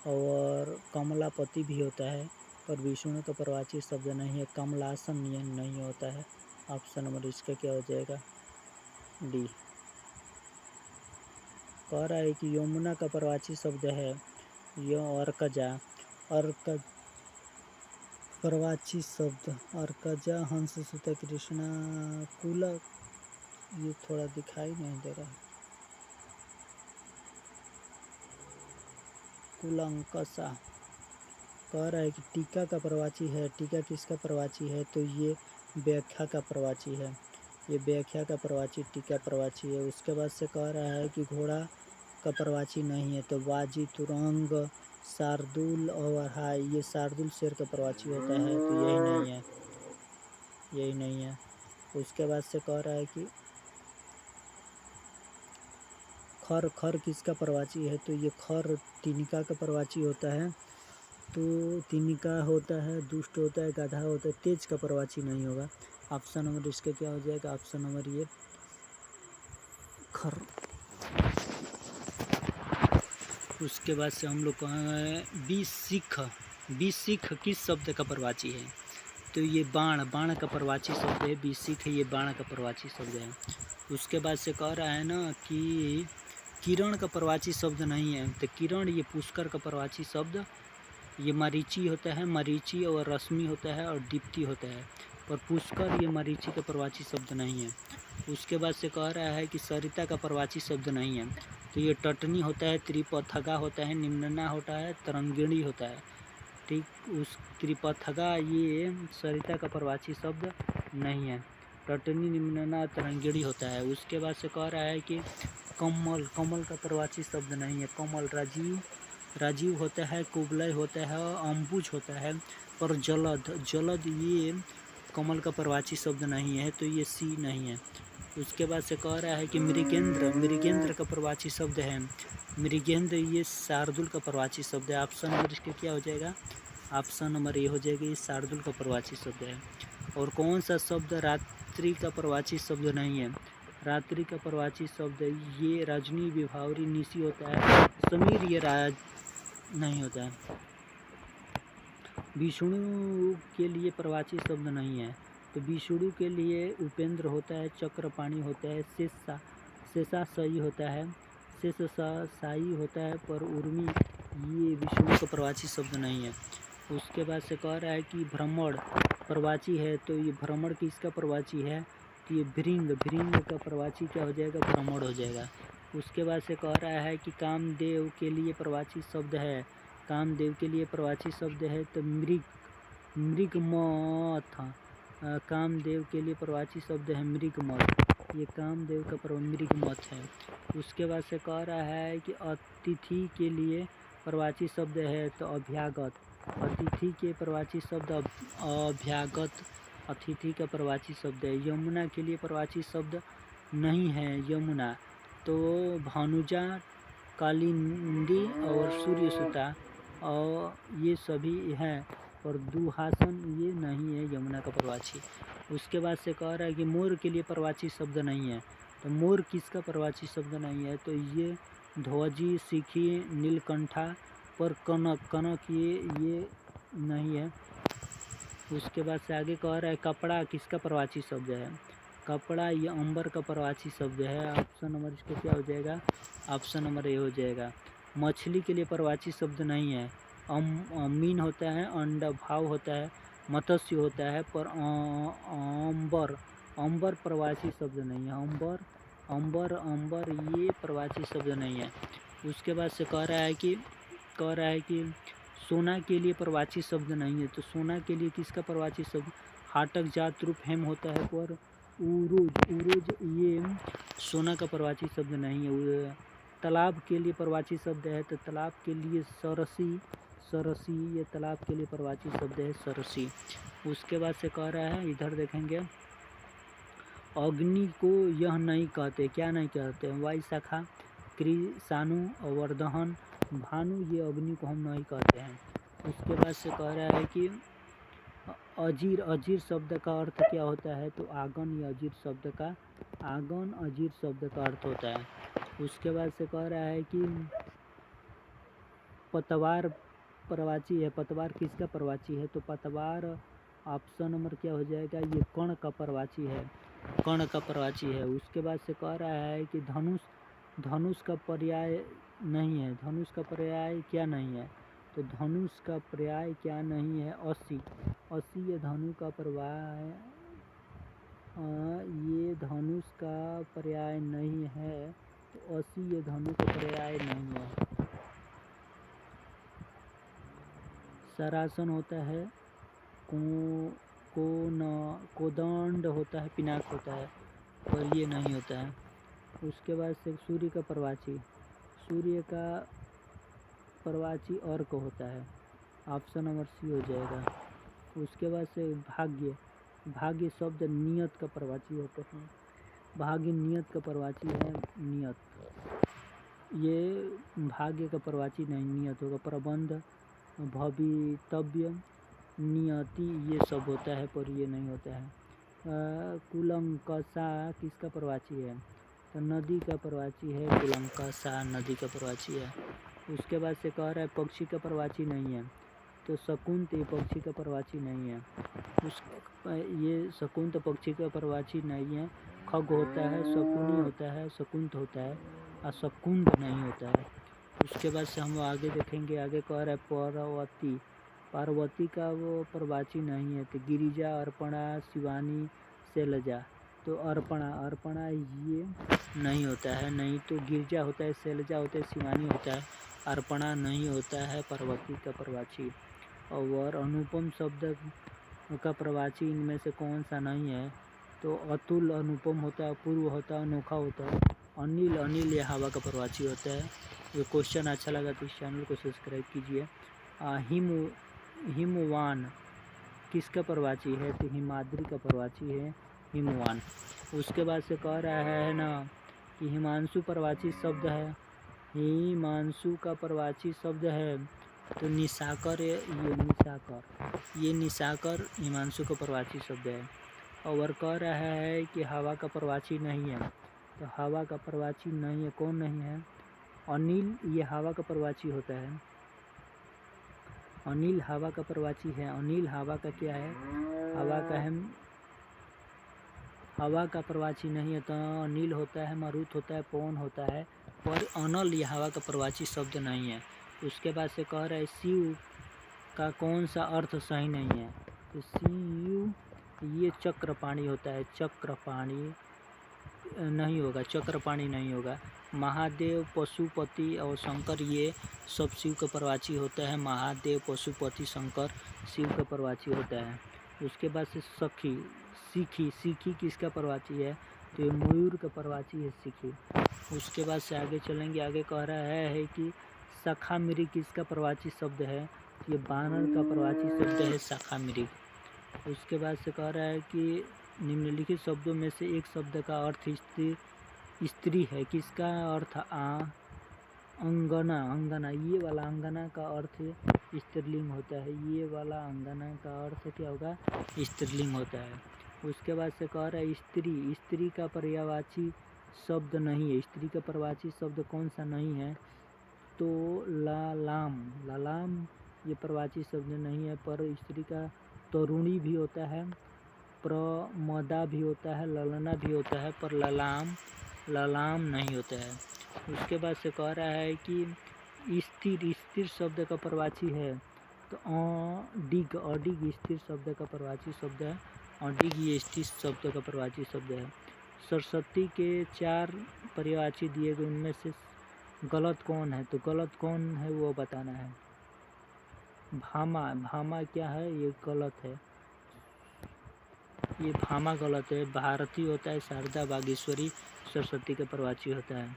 और कमलापति भी होता है, पर विष्णु का प्रवाची शब्द नहीं है। कमलासन ये नहीं होता है। ऑप्शन नंबर इसका क्या हो जाएगा, डी। कह रहा है कि यमुना का प्रवाची शब्द है अर्कजा। अर्क प्रवाची शब्द अर्कजा, हंस सुत कृष्णा कुला, ये थोड़ा दिखाई नहीं दे रहा है, कुलंकसा। कह रहा है कि टीका का प्रवाची है। टीका किसका प्रवाची है, तो ये व्याख्या का प्रवाची है। ये व्याख्या का प्रवाची टीका प्रवाची है। उसके बाद से कह रहा है कि घोड़ा का प्रवाची नहीं है, तो बाजी, तुरंग, शार्दुल और हाय, ये शार्दुल शेर का प्रवाची होता है, तो यही नहीं है, यही नहीं है। उसके बाद से कह रहा है कि खर, खर किसका प्रवाची है, तो ये खर तिनिका का प्रवाची होता है। तो तिनिका होता है, दुष्ट होता है, गाधा होता है, तेज का प्रवाची नहीं होगा। ऑप्शन नंबर इसका क्या हो जाएगा, ऑप्शन नंबर ये खर। उसके बाद से हम लोग कहें बीसिख किस शब्द का प्रवाची है, तो ये बाण, बाण का प्रवाची शब्द है। बीसिख ये बाण का प्रवाची शब्द है। उसके बाद से कह रहा है ना कि किरण का प्रवाची शब्द नहीं है, तो किरण ये पुष्कर का प्रवाची शब्द, ये मरीचि होता है, मरीचि और रश्मि होता है और दीप्ति होता है, पर पुष्कर ये मरीचि का प्रवाची शब्द नहीं है। उसके बाद से कह रहा है कि सरिता का प्रवाची शब्द नहीं है, तो ये टटनी होता है, त्रिपथगा होता है, निम्नना होता है, तरंगिणी होता है। ठीक, उस त्रिपथगा ये सरिता का प्रवाची शब्द नहीं है। टटनी, निम्नना, तरंगिणी होता है। उसके बाद से कह रहा है कि कमल, कमल का प्रवाची शब्द नहीं है। कमल राजीव, राजीव होता है, कुबलय होता है, अम्बुज होता है, पर जलद, जलद ये कमल का प्रवाची शब्द नहीं है, तो ये सी नहीं है। उसके बाद से कह रहा है कि मृगेंद्र, मृगेंद्र का प्रवाची शब्द है। मृगेंद्र ये शार्दुल का प्रवाची शब्द है। ऑप्शन नंबर इसका क्या हो जाएगा, ऑप्शन नंबर ए हो जाएगा, ये शार्दुल का प्रवाची शब्द है। और कौन सा शब्द रात्रि का प्रवाची शब्द नहीं है, रात्रि का प्रवाची शब्द ये रजनी, विभावरी, निशी होता है। समीर ये राज नहीं होता है। विष्णु के लिए प्रवाची शब्द नहीं है, तो विष्णु के लिए उपेंद्र होता है, चक्रपाणी होता है, शेषाशायी होता है, शेषशायी होता है, पर उर्मी ये विष्णु का प्रवाची शब्द नहीं है। उसके बाद से कह रहा है कि भ्रमण प्रवाची है, तो ये भ्रमण किसका प्रवाची है, तो ये भृंग, भृंग का प्रवाची क्या हो जाएगा, भ्रमण हो जाएगा। उसके बाद से कह रहा है कि कामदेव के लिए प्रवाची शब्द है, कामदेव के लिए प्रवाची शब्द है, तो मृग, मृगमथ। कामदेव के लिए प्रवाची शब्द है मृगमथ, ये कामदेव का मृगमथ है। उसके बाद से कह रहा है कि अतिथि के लिए प्रवाची शब्द है, तो अभ्यागत, अतिथि के प्रवाची शब्द अभ्यागत, अतिथि का प्रवाची शब्द है। यमुना के लिए प्रवाची शब्द नहीं है यमुना, तो भानुजा, कालिंदी और सूर्यसुता और ये सभी हैं, और दुहासन ये नहीं है यमुना का प्रवाची। उसके बाद से कह रहा है कि मोर के लिए प्रवाची शब्द नहीं है, तो मोर किसका प्रवाची शब्द नहीं है, तो ये ध्वजी, सिखी, नीलकंठा, पर कनक, कनक ये नहीं है। उसके बाद से आगे कह रहा है कपड़ा किसका प्रवाची शब्द है, कपड़ा ये अंबर का प्रवाची शब्द है। ऑप्शन नंबर इसका क्या हो जाएगा, ऑप्शन नंबर ए हो जाएगा। मछली के लिए प्रवाची शब्द नहीं है, मीन होता है, अंडा भाव होता है, मत्स्य होता है, पर अंबर, अंबर प्रवाची शब्द नहीं है। अंबर, अंबर, अंबर ये प्रवाची शब्द नहीं है। उसके बाद से कह रहा है कि सोना के लिए प्रवाची शब्द नहीं है, तो सोना के लिए किसका प्रवाची शब्द, हाटक, जात, रूप, हेम होता है, पर उरुज, उरुज ये सोना का प्रवाची शब्द नहीं है। तालाब के लिए प्रवाची शब्द है, तो तालाब के लिए सरसी, सरसी ये तालाब के लिए प्रवाची शब्द है, सरसी। उसके बाद से कह रहा है, इधर देखेंगे, अग्नि को यह नहीं कहते, क्या नहीं कहते, वायु शाखा, कृषाणु, वर्धन, भानु ये अग्नि को हम नहीं कहते हैं। उसके बाद से कह रहा है कि अजीर, अजीर शब्द का अर्थ क्या होता है? तो आगन या अजीर शब्द का आगन अजीर शब्द का अर्थ होता है। उसके बाद से कह रहा है कि पतवार प्रवाची है। पतवार किसका प्रवाची है? तो पतवार ऑप्शन नंबर क्या हो जाएगा? ये कर्ण का प्रवाची है, कर्ण का प्रवाची है। उसके बाद से कह रहा है कि धनुष, धनुष का पर्याय नहीं है। धनुष का पर्याय क्या नहीं है? तो धनुष का पर्याय क्या नहीं है? अस्सी, अस्सी ये धनु का पर्याय, ये धनुष का पर्याय नहीं है। तो अस्सी ये धनु का पर्याय नहीं है। सरासन होता है, कोदंड होता है, पिनाक होता है, पर ये नहीं होता है। उसके बाद से सूर्य का प्रवाची, सूर्य का प्रवाची अर्क होता है, ऑप्शन नंबर सी हो जाएगा। उसके बाद से भाग्य, भाग्य शब्द नियत का प्रवाची होता है। भाग्य नियत का प्रवाची है, नियत, ये भाग्य का प्रवाची नहीं, नियत होगा। प्रबंध, भवितव्य, नियति ये सब होता है, पर ये नहीं होता है। कुलंकषा किसका प्रवाची है? तो नदी का प्रवाची है, कुलंकषा नदी का प्रवाची है। उसके बाद से कह रहा है पक्षी का प्रवाची नहीं है। तो शकुंत ये पक्षी का प्रवाची नहीं है। ये शकुंत पक्षी का प्रवाची नहीं है। खग होता है, शकुनी होता है, शकुंत होता है, और शकुंद नहीं होता है। उसके बाद से हम आगे देखेंगे। आगे कह रहा है पार्वती, पार्वती का वो प्रवाची नहीं है। तो गिरिजा, अर्पणा, शिवानी, शैलजा। तो अर्पणा, अर्पणा ये नहीं होता है, नहीं तो गिरिजा होता है, शैलजा होता है, शिवानी होता है, अर्पणा नहीं होता है पार्वती का प्रवाची। और अनुपम शब्द का प्रवाची इनमें से कौन सा नहीं है? तो अतुल अनुपम होता है, अपूर्व होता है, अनोखा होता है। अनिल, अनिल ये हवा का प्रवाची होता है। ये क्वेश्चन अच्छा लगा तो इस चैनल को सब्सक्राइब कीजिए। हिमवान किसका प्रवाची है? तो हिमाद्री का प्रवाची है, हिमवान। उसके बाद से कह रहा है ना कि हिमांशु प्रवाची शब्द है। हिमांशु का प्रवाची शब्द है तो निशाकर, ये निशाकर, ये निशाकर हिमांशु का प्रवाची शब्द है। और कह रहा है कि हवा का प्रवाची नहीं है। तो हवा का प्रवाची नहीं है, कौन नहीं है? अनिल ये हवा का प्रवाची होता है। अनिल हवा का प्रवाची है। अनिल हवा का क्या है? हवा का है, हवा का प्रवाची नहीं है। तो अनिल होता है, मारुत होता है, पवन होता है, पर अनल ये हवा का प्रवाची शब्द नहीं है। उसके बाद से कह रहा है शिव का कौन सा अर्थ सही नहीं है? तो शिव ये चक्रपाणी होता है, चक्रपाणी नहीं होगा, चक्रपाणी नहीं होगा। महादेव, पशुपति और शंकर ये सब शिव का प्रवाची होता है। महादेव, पशुपति, शंकर शिव का प्रवाची होता है। उसके बाद से सखी, सीखी, सीखी किसका प्रवाची है? तो ये मयूर का प्रवाची है, सीखी। उसके बाद से आगे चलेंगे। आगे कह रहा है कि शाखा मृग किसका प्रवाची शब्द है? ये बानर का प्रवाची शब्द है, शाखा मृग। उसके बाद से कह रहा है कि निम्नलिखित शब्दों में से एक शब्द का अर्थ स्त्री है, किसका अर्थ? अंगना, अंगना, ये वाला अंगना का अर्थ स्त्रीलिंग होता है। ये वाला अंगना का अर्थ क्या होगा? स्त्रीलिंग होता है। उसके बाद से कह रहा है स्त्री, स्त्री का पर्यायवाची शब्द नहीं है। स्त्री का प्रवाची शब्द कौन सा नहीं है? तो लालाम, लालाम ये प्रवाची शब्द नहीं है। पर स्त्री का तरुणी भी होता है, प्रमदा भी होता है, ललना भी होता है, पर ललाम, ललाम नहीं होता है। उसके बाद से कह रहा है कि स्थिर, स्थिर शब्द का प्रवाची है। तो अडिग, अडिग स्थिर शब्द का प्रवाची शब्द है। अडिग ये स्थिर शब्द का प्रवाची शब्द है। सरस्वती के 4 पर्यायवाची दिए गए, उनमें से गलत कौन है? तो गलत कौन है वो बताना है। भामा, भामा क्या है? ये गलत है, ये भामा गलत है। भारती होता है, शारदा, बागेश्वरी सरस्वती का प्रवाची होता है।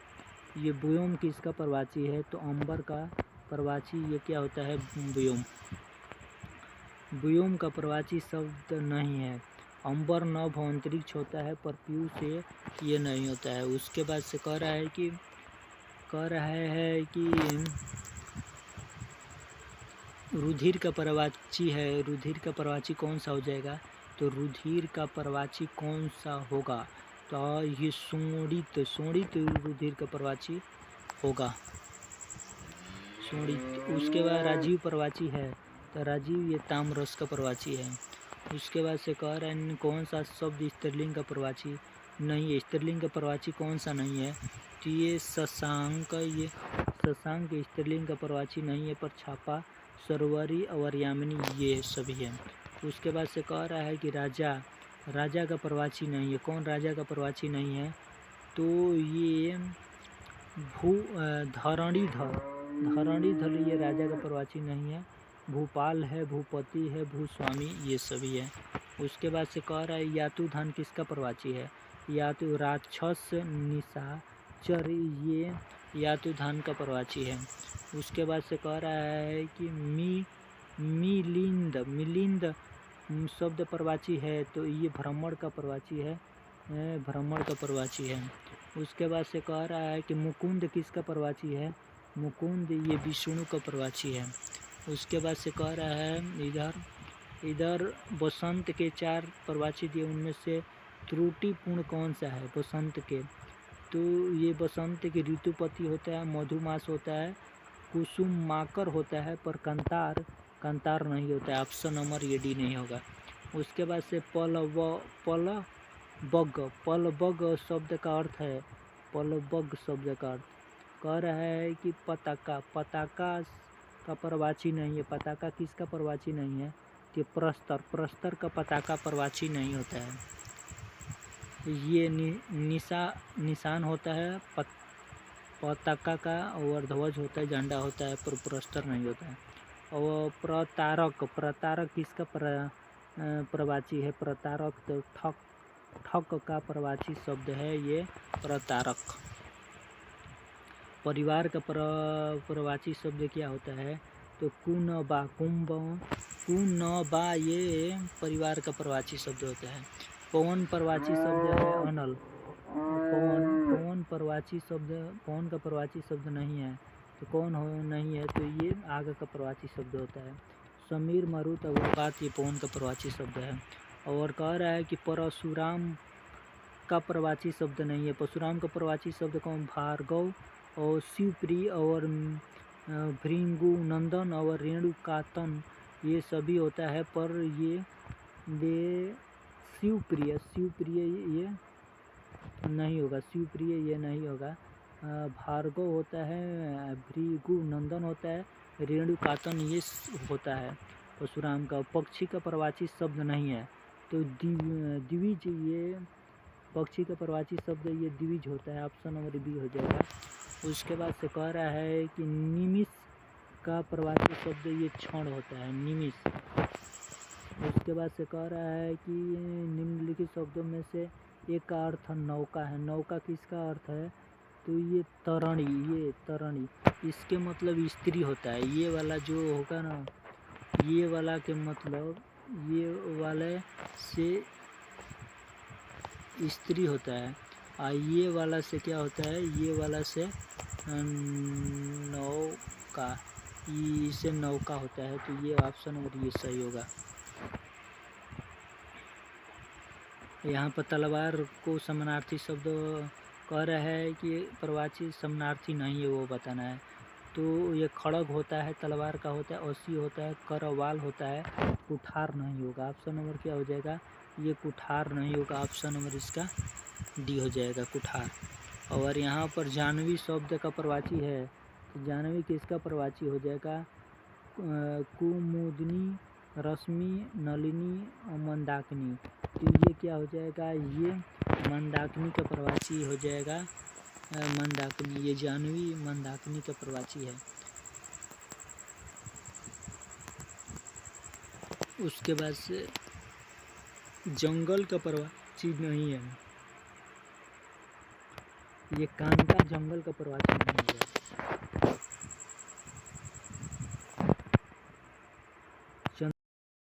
ये व्योम किसका प्रवाची है? तो अंबर का प्रवाची ये क्या होता है? व्योम। व्योम का प्रवाची शब्द नहीं है। अंबर नभ अंतरिक्ष होता है, पर पीयू से ये नहीं होता है। उसके बाद से कह रहा है कि कह रहा है कि रुधिर का प्रवाची है, रुधिर का प्रवाची कौन सा हो जाएगा? तो रुधिर का प्रवाची कौन सा होगा? तो ये शोणित, शोणित रुधिर का प्रवाची होगा, शोणित। उसके बाद राजीव प्रवाची है, तो राजीव ये ताम्ररस का प्रवाची है। उसके बाद से कह रहे हैं कौन सा शब्द स्त्रीलिंग का प्रवाची नहीं है? स्त्रीलिंग का प्रवाची कौन सा नहीं है? तो ये शशांक, ये शशांक स्त्रीलिंग का प्रवाची नहीं है, पर छापा, सरवरी और यामिनी ये सभी है। उसके बाद से कह रहा है कि राजा, राजा का प्रवाची नहीं है। कौन राजा का प्रवाची नहीं है? तो ये धरणीधर, धरणीधर ये राजा का प्रवाची नहीं है। भूपाल है, भूपति है, भूस्वामी ये सभी है। उसके बाद से कह रहा है यातुधन किसका प्रवाची है? यातु राक्षस, निशाचर ये यातुधन का प्रवाची है। उसके बाद से कह रहा है कि मिलिंद, मिलिंद शब्द प्रवाची है, तो ये भ्रमण का प्रवाची है, भ्रमण का प्रवाची है। उसके बाद से कह रहा है कि मुकुंद किसका प्रवाची है? मुकुंद ये विष्णु का प्रवाची है। उसके बाद से कह रहा है इधर बसंत के 4 प्रवाची दिए, उनमें से त्रुटिपूर्ण कौन सा है बसंत के? तो ये बसंत के ऋतुपति होता है, मधुमास होता है, कुसुमाकर होता है, पर कंतार, कंतार नहीं होता है। ऑप्शन नंबर ये डी नहीं होगा। उसके बाद से पलबग शब्द का अर्थ है, पलबग शब्द का अर्थ कह रहा है कि पताका, पताका का प्रवाची नहीं है। पताका किसका प्रवाची नहीं है? कि प्रस्तर, प्रस्तर का पताका प्रवाची नहीं होता है। ये निशान होता है पताका का, और ध्वज होता है, झंडा होता है, पर प्रस्तर नहीं होता है। और प्रतारक, प्रतारक किसका प्रवाची है? प्रतारक तो ठक का प्रवाची शब्द है ये प्रतारक। परिवार का प्रवाची शब्द क्या होता है? तो कुनबा, कुनबा ये परिवार का प्रवाची शब्द होता है। पवन प्रवाची शब्द है अनल, पवन प्रवाची शब्द, पवन का प्रवाची शब्द नहीं है, तो कौन हो नहीं है? तो ये आग का प्रवाची शब्द होता है। समीर, मरुत, अवकात ये पवन का प्रवाची शब्द है। और कह रहा है कि परशुराम का प्रवाची शब्द नहीं है। परशुराम का प्रवाची शब्द कौन? भार्गव और शिवप्रिय और भृंगु नंदन और रेणुकातन ये सभी होता है, पर ये शिवप्रिय, शिवप्रिय ये नहीं होगा, शिवप्रिय ये नहीं होगा। भार्गव होता है, भृगु नंदन होता है, रेणुकातन ये होता है परशुराम का। पक्षी का प्रवाची शब्द नहीं है, तो द्विज ये पक्षी का प्रवाची शब्द ये द्विज होता है। ऑप्शन नंबर बी हो जाएगा। उसके बाद से कह रहा है कि निमिष का प्रवाची शब्द ये क्षण होता है, निमिष। उसके बाद से कह रहा है कि निम्नलिखित शब्दों में से एक का अर्थ नौका है। नौका किसका अर्थ है? तो ये तरणी, ये तरणी इसके मतलब स्त्री होता है। ये वाला जो होगा ना, ये वाला के मतलब ये वाले से स्त्री होता है, और ये वाला से क्या होता है? ये वाला से नौका, इसे नौका होता है। तो ये ऑप्शन नंबर ये सही होगा। यहाँ पर तलवार को समानार्थी शब्द कह रहा है कि प्रवाची समानार्थी नहीं है, वो बताना है। तो ये खड़ग होता है, तलवार का होता है, औसी होता है, करवाल होता है, कुठार नहीं होगा। ऑप्शन नंबर क्या हो जाएगा? ये कुठार नहीं होगा। ऑप्शन नंबर इसका डी हो जाएगा, कुठार। और यहाँ पर जानवी शब्द का प्रवाची है, तो जानवी किसका प्रवाची हो जाएगा? कुमुदनी, रश्मि, नलिनी, मंदाकिनी। तो ये क्या हो जाएगा? ये मंदाकिनी का प्रवाची हो जाएगा, मंदाकिनी। ये जानवी मंदाकिनी का प्रवाची है। उसके बाद से जंगल का प्रवाची नहीं है, ये कांटा जंगल का प्रवाची नहीं है।